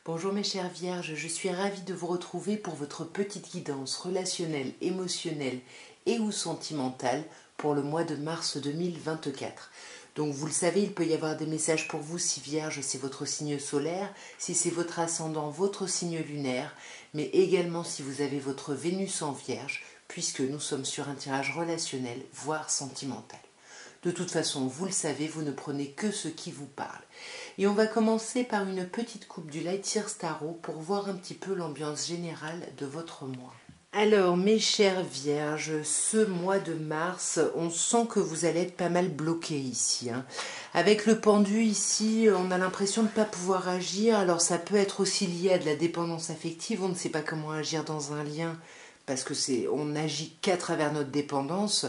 Bonjour mes chères vierges, je suis ravie de vous retrouver pour votre petite guidance relationnelle, émotionnelle et ou sentimentale pour le mois de mars 2024. Donc vous le savez, il peut y avoir des messages pour vous si vierge c'est votre signe solaire, si c'est votre ascendant, votre signe lunaire, mais également si vous avez votre Vénus en vierge, puisque nous sommes sur un tirage relationnel, voire sentimental. De toute façon, vous le savez, vous ne prenez que ce qui vous parle. Et on va commencer par une petite coupe du Light Year Tarot pour voir un petit peu l'ambiance générale de votre mois. Alors, mes chères vierges, ce mois de mars, on sent que vous allez être pas mal bloqués ici. Avec le pendu ici, on a l'impression de ne pas pouvoir agir. Alors, ça peut être aussi lié à de la dépendance affective. On ne sait pas comment agir dans un lien parce que on n'agit qu'à travers notre dépendance.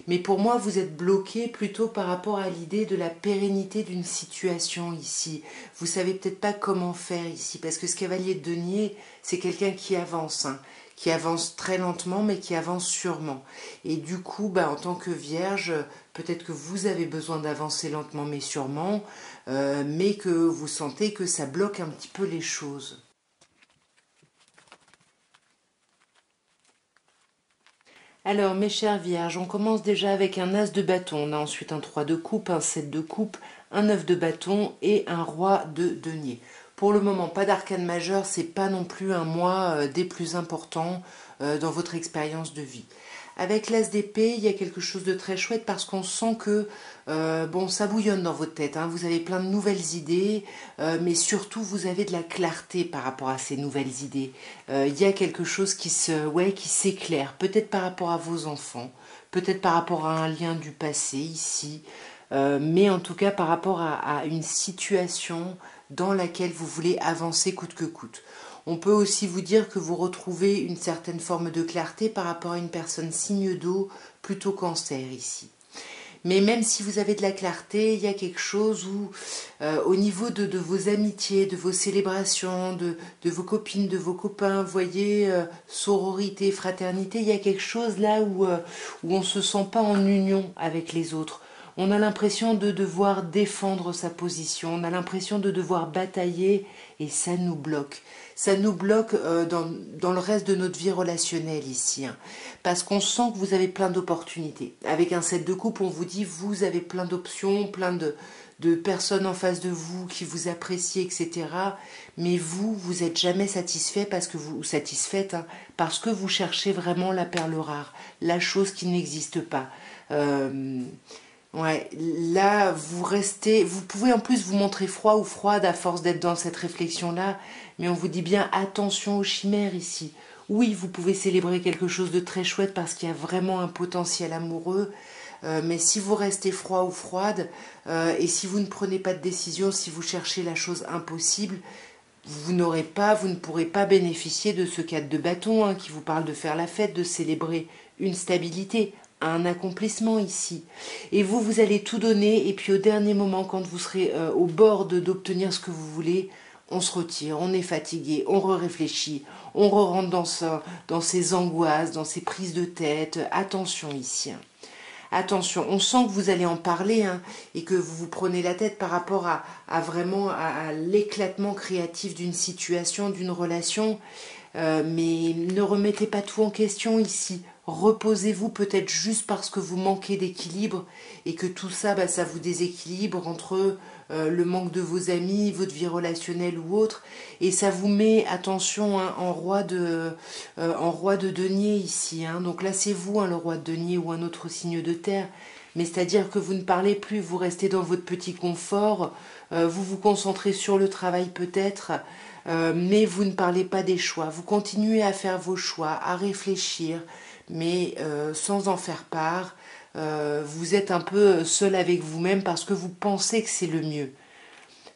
Mais pour moi, vous êtes bloqué plutôt par rapport à l'idée de la pérennité d'une situation ici. Vous savez peut-être pas comment faire ici, parce que ce cavalier de denier, c'est quelqu'un qui avance très lentement, mais qui avance sûrement. Et du coup, en tant que vierge, peut-être que vous avez besoin d'avancer lentement mais sûrement, mais que vous sentez que ça bloque un petit peu les choses. Alors, mes chères vierges, on commence déjà avec un as de bâton. On a ensuite un 3 de coupe, un 7 de coupe, un 9 de bâton et un roi de denier. Pour le moment, pas d'arcane majeur, c'est pas non plus un mois des plus importants dans votre expérience de vie. Avec l'as d'épée, il y a quelque chose de très chouette parce qu'on sent que ça bouillonne dans votre tête. Vous avez plein de nouvelles idées, mais surtout vous avez de la clarté par rapport à ces nouvelles idées. Il y a quelque chose qui s'éclaire, peut-être par rapport à vos enfants, peut-être par rapport à un lien du passé ici, mais en tout cas par rapport à une situation dans laquelle vous voulez avancer coûte que coûte. On peut aussi vous dire que vous retrouvez une certaine forme de clarté par rapport à une personne signe d'eau, plutôt cancer ici. Mais même si vous avez de la clarté, il y a quelque chose où, au niveau de vos amitiés, de vos célébrations, de vos copines, de vos copains, vous voyez, sororité, fraternité, il y a quelque chose là où on ne se sent pas en union avec les autres. On a l'impression de devoir défendre sa position, on a l'impression de devoir batailler et ça nous bloque. Ça nous bloque dans le reste de notre vie relationnelle ici, parce qu'on sent que vous avez plein d'opportunités. Avec un 7 de coupe, on vous dit vous avez plein d'options, plein de personnes en face de vous qui vous apprécient, etc. Mais vous n'êtes jamais satisfait satisfaite parce que vous cherchez vraiment la perle rare, la chose qui n'existe pas. Ouais, là, vous pouvez en plus vous montrer froid ou froide à force d'être dans cette réflexion-là, mais on vous dit bien attention aux chimères ici. Oui, vous pouvez célébrer quelque chose de très chouette parce qu'il y a vraiment un potentiel amoureux, mais si vous restez froid ou froide, et si vous ne prenez pas de décision, si vous cherchez la chose impossible, vous ne pourrez pas bénéficier de ce cadre de bâton qui vous parle de faire la fête, de célébrer une stabilité, un accomplissement ici. Et vous allez tout donner, et puis au dernier moment, quand vous serez au bord d'obtenir ce que vous voulez, on se retire, on est fatigué, on réfléchit, on rentre dans ses angoisses, dans ses prises de tête. Attention ici. Attention, on sent que vous allez en parler et que vous vous prenez la tête par rapport à l'éclatement créatif d'une situation, d'une relation. Mais ne remettez pas tout en question ici. Reposez-vous peut-être juste parce que vous manquez d'équilibre et que tout ça, ça vous déséquilibre entre le manque de vos amis, votre vie relationnelle ou autre. Et ça vous met, attention, en roi de denier ici. Donc là, c'est vous, le roi de denier ou un autre signe de terre. Mais c'est-à-dire que vous ne parlez plus, vous restez dans votre petit confort, vous vous concentrez sur le travail peut-être, mais vous ne parlez pas des choix. Vous continuez à faire vos choix, à réfléchir, mais sans en faire part. Vous êtes un peu seul avec vous-même parce que vous pensez que c'est le mieux.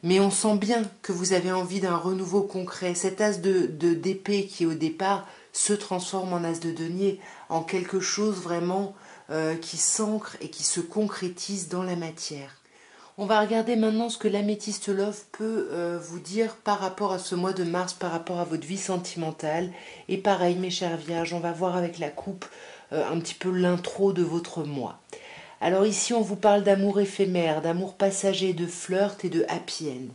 Mais on sent bien que vous avez envie d'un renouveau concret. Cet as d'épée qui au départ se transforme en as de denier, en quelque chose vraiment qui s'ancre et qui se concrétise dans la matière. On va regarder maintenant ce que l'améthyste Love peut vous dire par rapport à ce mois de mars, par rapport à votre vie sentimentale. Et pareil, mes chères vierges, on va voir avec la coupe un petit peu l'intro de votre mois. Alors ici, on vous parle d'amour éphémère, d'amour passager, de flirt et de happy end.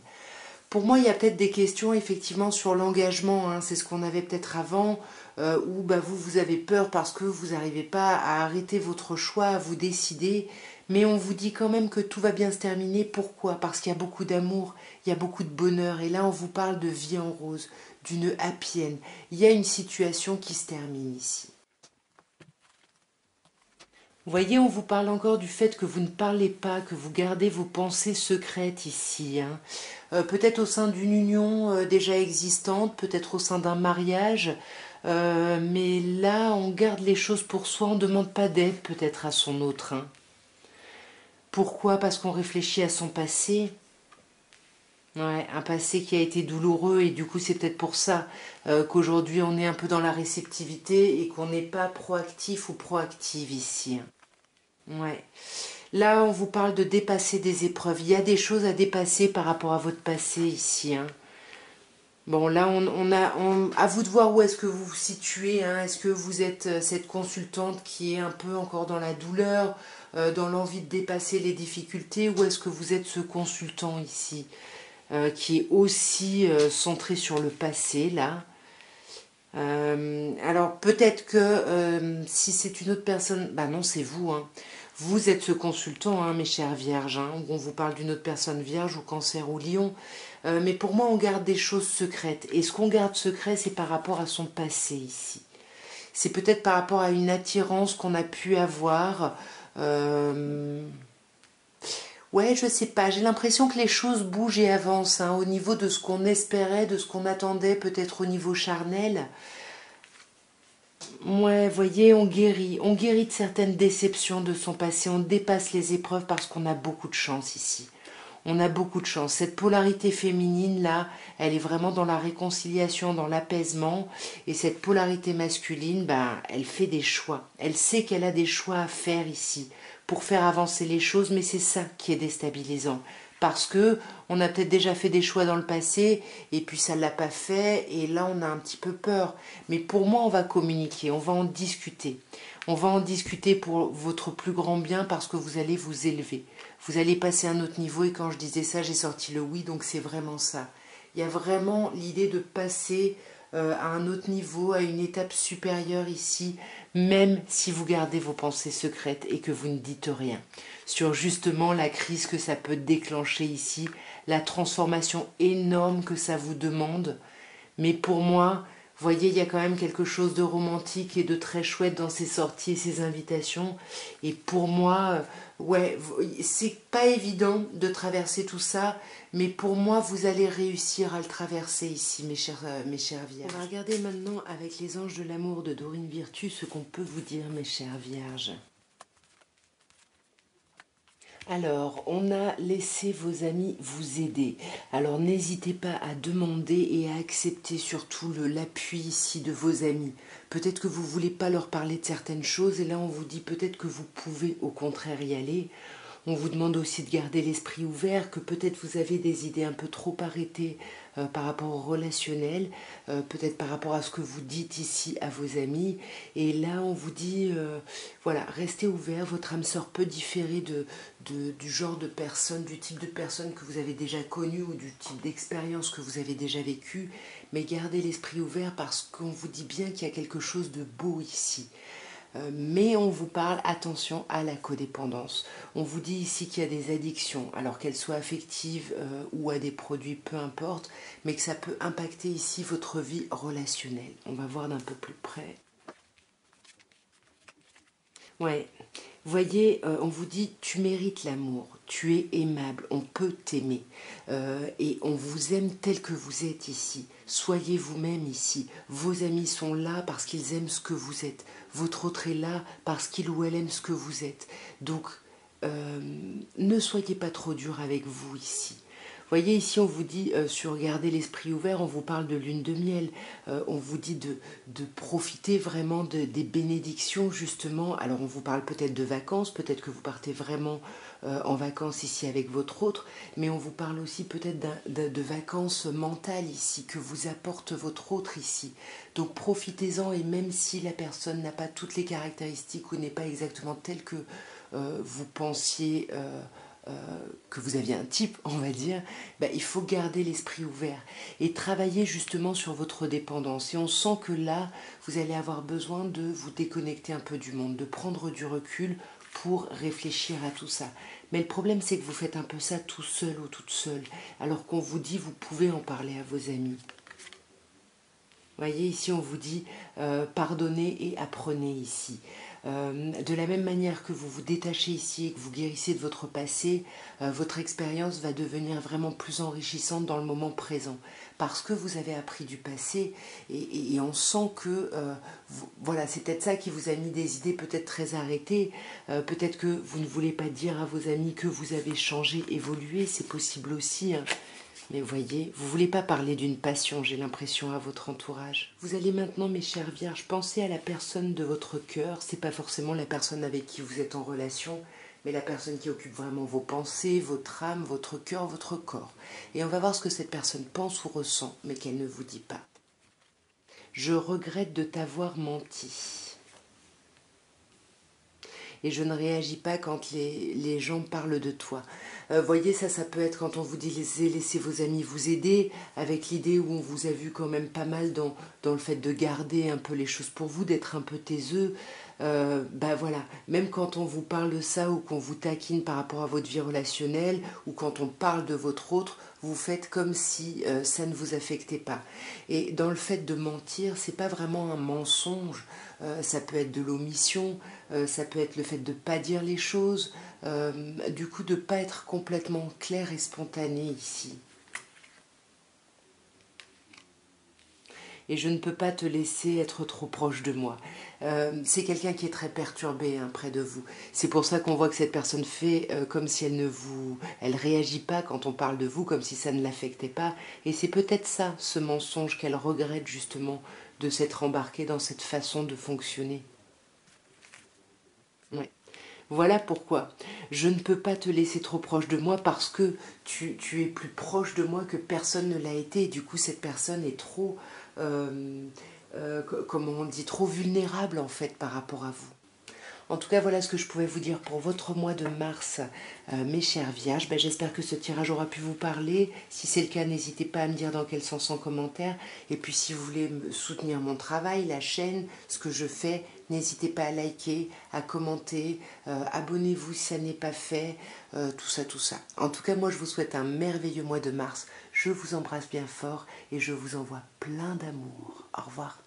Pour moi, il y a peut-être des questions effectivement sur l'engagement, hein, c'est ce qu'on avait peut-être avant, où bah, vous avez peur parce que vous n'arrivez pas à arrêter votre choix, à vous décider, mais on vous dit quand même que tout va bien se terminer. Pourquoi? Parce qu'il y a beaucoup d'amour, il y a beaucoup de bonheur, et là on vous parle de vie en rose, d'une happy end. Il y a une situation qui se termine ici. Vous voyez, on vous parle encore du fait que vous ne parlez pas, que vous gardez vos pensées secrètes ici, hein. Peut-être au sein d'une union déjà existante, peut-être au sein d'un mariage, mais là, on garde les choses pour soi, on ne demande pas d'aide peut-être à son autre, hein. Pourquoi? Parce qu'on réfléchit à son passé. Ouais, un passé qui a été douloureux et du coup c'est peut-être pour ça qu'aujourd'hui on est un peu dans la réceptivité et qu'on n'est pas proactif ou proactive ici, hein. Ouais. Là, on vous parle de dépasser des épreuves. Il y a des choses à dépasser par rapport à votre passé ici, hein. Bon, là, à vous de voir où est-ce que vous vous situez, hein. Est-ce que vous êtes cette consultante qui est un peu encore dans la douleur, dans l'envie de dépasser les difficultés, ou est-ce que vous êtes ce consultant ici, qui est aussi centré sur le passé, là? Alors peut-être que si c'est une autre personne, bah non, c'est vous, hein. Vous êtes ce consultant, hein, mes chères vierges, hein, où on vous parle d'une autre personne vierge ou cancer ou lion. Mais pour moi, on garde des choses secrètes. Et ce qu'on garde secret, c'est par rapport à son passé ici. C'est peut-être par rapport à une attirance qu'on a pu avoir. Ouais, je sais pas. J'ai l'impression que les choses bougent et avancent, hein, au niveau de ce qu'on espérait, de ce qu'on attendait, peut-être au niveau charnel. Ouais, voyez, on guérit de certaines déceptions de son passé, on dépasse les épreuves parce qu'on a beaucoup de chance ici. On a beaucoup de chance. Cette polarité féminine là, elle est vraiment dans la réconciliation, dans l'apaisement, et cette polarité masculine, ben, elle fait des choix. Elle sait qu'elle a des choix à faire ici pour faire avancer les choses, mais c'est ça qui est déstabilisant. Parce que on a peut-être déjà fait des choix dans le passé et puis ça ne l'a pas fait et là on a un petit peu peur. Mais pour moi on va communiquer, on va en discuter. On va en discuter pour votre plus grand bien parce que vous allez vous élever. Vous allez passer à un autre niveau et quand je disais ça j'ai sorti le oui, donc c'est vraiment ça. Il y a vraiment l'idée de passer à un autre niveau, à une étape supérieure ici, même si vous gardez vos pensées secrètes et que vous ne dites rien. Sur justement la crise que ça peut déclencher ici, la transformation énorme que ça vous demande. Mais pour moi, vous voyez, il y a quand même quelque chose de romantique et de très chouette dans ces sorties et ces invitations. Et pour moi, ouais, c'est pas évident de traverser tout ça, mais pour moi, vous allez réussir à le traverser ici, mes chères vierges. On va regarder maintenant avec les anges de l'amour de Dorine Virtue ce qu'on peut vous dire, mes chères vierges. Alors, on a laissé vos amis vous aider. Alors, n'hésitez pas à demander et à accepter surtout l'appui ici de vos amis. Peut-être que vous ne voulez pas leur parler de certaines choses et là, on vous dit peut-être que vous pouvez au contraire y aller. On vous demande aussi de garder l'esprit ouvert, que peut-être vous avez des idées un peu trop arrêtées par rapport au relationnel, peut-être par rapport à ce que vous dites ici à vos amis. Et là, on vous dit, voilà, restez ouvert, votre âme sœur peut différer du genre de personne, du type de personne que vous avez déjà connu ou du type d'expérience que vous avez déjà vécu, mais gardez l'esprit ouvert parce qu'on vous dit bien qu'il y a quelque chose de beau ici. Mais on vous parle, attention à la codépendance. On vous dit ici qu'il y a des addictions, alors qu'elles soient affectives ou à des produits, peu importe, mais que ça peut impacter ici votre vie relationnelle. On va voir d'un peu plus près. Ouais, voyez, on vous dit tu mérites l'amour, tu es aimable, on peut t'aimer et on vous aime tel que vous êtes ici. Soyez vous-même ici. Vos amis sont là parce qu'ils aiment ce que vous êtes. Votre autre est là parce qu'il ou elle aime ce que vous êtes. Donc, ne soyez pas trop dur avec vous ici. Voyez, ici, on vous dit, sur garder l'esprit ouvert, on vous parle de lune de miel. On vous dit de profiter vraiment des bénédictions, justement. Alors, on vous parle peut-être de vacances, peut-être que vous partez vraiment en vacances ici avec votre autre, mais on vous parle aussi peut-être de vacances mentales ici, que vous apporte votre autre ici. Donc, profitez-en, et même si la personne n'a pas toutes les caractéristiques ou n'est pas exactement telle que vous pensiez que vous aviez un type, on va dire, il faut garder l'esprit ouvert et travailler justement sur votre dépendance. Et on sent que là, vous allez avoir besoin de vous déconnecter un peu du monde, de prendre du recul pour réfléchir à tout ça. Mais le problème, c'est que vous faites un peu ça tout seul ou toute seule, alors qu'on vous dit, vous pouvez en parler à vos amis. Vous voyez, ici, on vous dit pardonnez et apprenez ici. De la même manière que vous vous détachez ici et que vous guérissez de votre passé, votre expérience va devenir vraiment plus enrichissante dans le moment présent. Parce que vous avez appris du passé et on sent que, voilà, c'est peut-être ça qui vous a mis des idées peut-être très arrêtées. Peut-être que vous ne voulez pas dire à vos amis que vous avez changé, évolué, c'est possible aussi, hein. Mais voyez, vous ne voulez pas parler d'une passion, j'ai l'impression, à votre entourage. Vous allez maintenant, mes chères vierges, penser à la personne de votre cœur. C'est pas forcément la personne avec qui vous êtes en relation, mais la personne qui occupe vraiment vos pensées, votre âme, votre cœur, votre corps. Et on va voir ce que cette personne pense ou ressent, mais qu'elle ne vous dit pas. Je regrette de t'avoir menti. Et je ne réagis pas quand les gens parlent de toi. Voyez, ça peut être quand on vous disait laissez vos amis vous aider, avec l'idée où on vous a vu quand même pas mal dans le fait de garder un peu les choses pour vous, d'être un peu taiseux. Voilà, même quand on vous parle de ça ou qu'on vous taquine par rapport à votre vie relationnelle ou quand on parle de votre autre, vous faites comme si ça ne vous affectait pas. Et dans le fait de mentir, c'est pas vraiment un mensonge, ça peut être de l'omission, ça peut être le fait de ne pas dire les choses, du coup de ne pas être complètement clair et spontané ici. Et je ne peux pas te laisser être trop proche de moi. C'est quelqu'un qui est très perturbé près de vous. C'est pour ça qu'on voit que cette personne fait comme si elle réagit pas quand on parle de vous, comme si ça ne l'affectait pas. Et c'est peut-être ça, ce mensonge qu'elle regrette justement de s'être embarquée dans cette façon de fonctionner. Ouais. Voilà pourquoi je ne peux pas te laisser trop proche de moi parce que tu es plus proche de moi que personne ne l'a été et du coup cette personne est trop, comment on dit, trop vulnérable en fait par rapport à vous. En tout cas, voilà ce que je pouvais vous dire pour votre mois de mars, mes chers vierges. J'espère que ce tirage aura pu vous parler. Si c'est le cas, n'hésitez pas à me dire dans quel sens en commentaire. Et puis, si vous voulez soutenir mon travail, la chaîne, ce que je fais, n'hésitez pas à liker, à commenter, abonnez-vous si ça n'est pas fait, tout ça, tout ça. En tout cas, moi, je vous souhaite un merveilleux mois de mars. Je vous embrasse bien fort et je vous envoie plein d'amour. Au revoir.